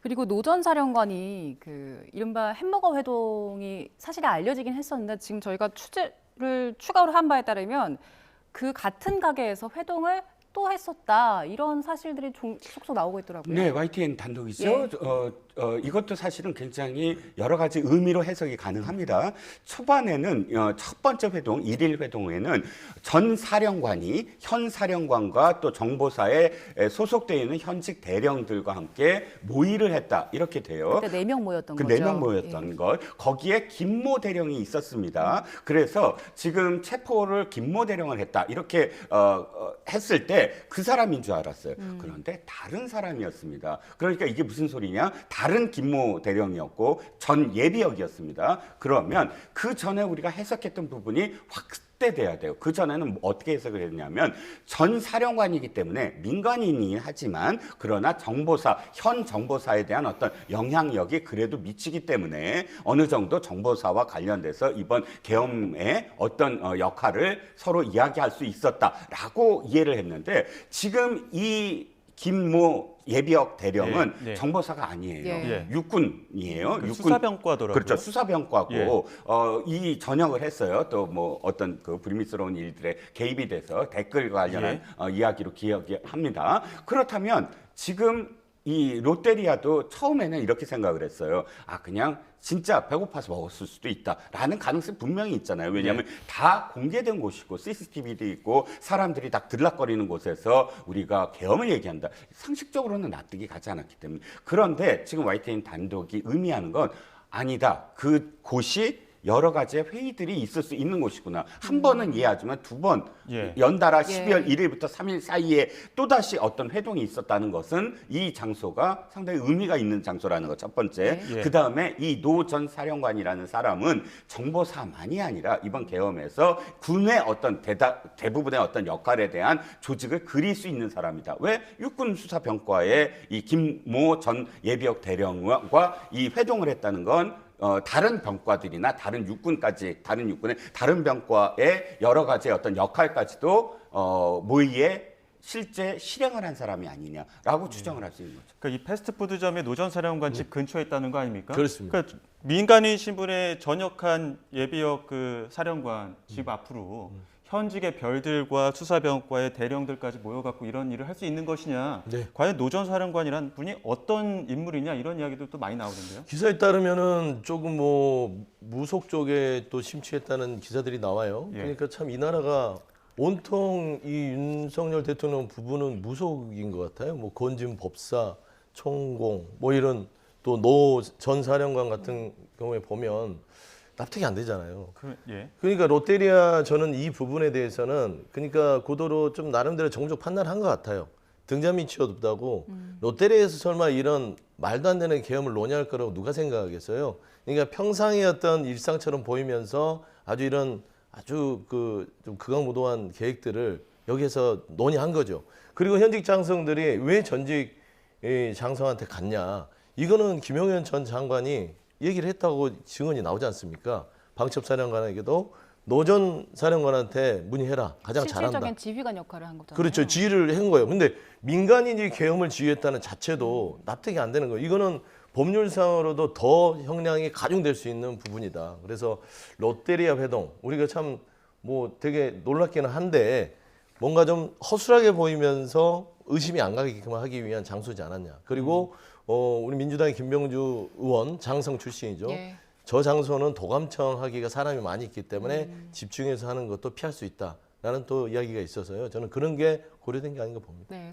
그리고 노 전 사령관이 그 이른바 햄버거 회동이 사실이 알려지긴 했었는데 지금 저희가 취재를 추가로 한 바에 따르면 그 같은 가게에서 회동을 또 했었다 이런 사실들이 속속 나오고 있더라고요. 네, YTN 단독이죠. 예. 이것도 사실은 굉장히 여러 가지 의미로 해석이 가능합니다. 초반에는 첫 번째 회동, 일일 회동에는 전 사령관이 현 사령관과 또 정보사에 소속되어 있는 현직 대령들과 함께 모의를 했다 이렇게 돼요. 그때 4명 모였던 그 거죠. 4명 모였던 것. 거기에 김모 대령이 있었습니다. 그래서 지금 체포를 김모 대령을 했다 이렇게 했을 때 그 사람인 줄 알았어요. 그런데 다른 사람이었습니다. 그러니까 이게 무슨 소리냐? 다른 김모 대령이었고 전 예비역이었습니다. 그러면 그 전에 우리가 해석했던 부분이 확대돼야 돼요. 그 전에는 어떻게 해석을 했냐면 전 사령관이기 때문에 민간인이긴 하지만 그러나 정보사, 현 정보사에 대한 어떤 영향력이 그래도 미치기 때문에 어느 정도 정보사와 관련돼서 이번 계엄에 어떤 역할을 서로 이야기할 수 있었다라고 이해를 했는데 지금 이 김모 예비역 대령은 예, 예. 정보사가 아니에요. 예. 육군이에요. 그 수사병과더라고요. 그렇죠. 수사병과고 예. 이 전역을 했어요. 또 뭐 어떤 그 불미스러운 일들에 개입이 돼서 댓글 관련한 이야기로 기억이 합니다. 그렇다면 지금 이 롯데리아도 처음에는 이렇게 생각을 했어요. 아, 그냥 진짜 배고파서 먹었을 수도 있다라는 가능성이 분명히 있잖아요. 왜냐하면 다 공개된 곳이고 CCTV도 있고 사람들이 다 들락거리는 곳에서 우리가 계엄을 얘기한다. 상식적으로는 납득이 가지 않았기 때문에. 그런데 지금 YTN 단독이 의미하는 건 아니다. 그 곳이 여러 가지의 회의들이 있을 수 있는 곳이구나. 한 번은 이해하지만 두 번 예. 연달아 예. 12월 1일부터 3일 사이에 또다시 어떤 회동이 있었다는 것은 이 장소가 상당히 의미가 있는 장소라는 것 첫 번째. 예. 그다음에 이 노 전 사령관이라는 사람은 정보사만이 아니라 이번 계엄에서 군의 어떤 대부분의 어떤 역할에 대한 조직을 그릴 수 있는 사람이다. 왜? 육군수사병과의 이 김모 전 예비역 대령과 이 회동을 했다는 건 다른 병과들이나 다른 육군까지 다른 육군의 다른 병과의 여러 가지의 어떤 역할까지도 모의에 실제 실행을 한 사람이 아니냐라고 추정을 할 수 있는 거죠. 그러니까 이 패스트푸드점이 노 전 사령관 집 근처에 있다는 거 아닙니까? 그렇습니다. 그러니까 민간인 신분에 전역한 예비역 그 사령관 집 앞으로 현직의 별들과 수사병과의 대령들까지 모여갖고 이런 일을 할 수 있는 것이냐? 네. 과연 노 전 사령관이란 분이 어떤 인물이냐 이런 이야기들도 많이 나오던데요. 기사에 따르면은 조금 뭐 무속 쪽에 또 심취했다는 기사들이 나와요. 예. 그러니까 참 이 나라가 온통 이 윤석열 대통령 부부는 무속인 것 같아요. 뭐 건진 법사, 총공, 뭐 이런 또 노 전 사령관 같은 경우에 보면 납득이 안 되잖아요. 예. 그러니까 롯데리아 저는 이 부분에 대해서는 그러니까 고도로 좀 나름대로 정적 판단을 한 것 같아요. 등잔 밑이 없다고 롯데리아에서 설마 이런 말도 안 되는 계엄을 논의할 거라고 누가 생각하겠어요? 그러니까 평상의 어떤 일상처럼 보이면서 아주 이런 아주 그 좀 극악무도한 계획들을 여기에서 논의한 거죠. 그리고 현직 장성들이 왜 전직 장성한테 갔냐? 이거는 김용현 전 장관이 얘기를 했다고 증언이 나오지 않습니까? 방첩사령관에게도 노 전 사령관한테 문의해라. 가장 잘한다. 실질적인 지휘관 역할을 한 거잖아요. 그렇죠. 지휘를 한 거예요. 근데 민간인이 계엄을 지휘했다는 자체도 납득이 안 되는 거예요. 이거는 법률상으로도 더 형량이 가중될 수 있는 부분이다. 그래서 롯데리아 회동 우리가 참 뭐 되게 놀랍기는 한데 뭔가 좀 허술하게 보이면서 의심이 안 가게끔 하기 위한 장소지 않았냐. 그리고 우리 민주당의 김병주 의원 장성 출신이죠. 예. 저 장소는 도감청 하기가 사람이 많이 있기 때문에 집중해서 하는 것도 피할 수 있다라는 또 이야기가 있어서요. 저는 그런 게 고려된 게 아닌가 봅니다. 네.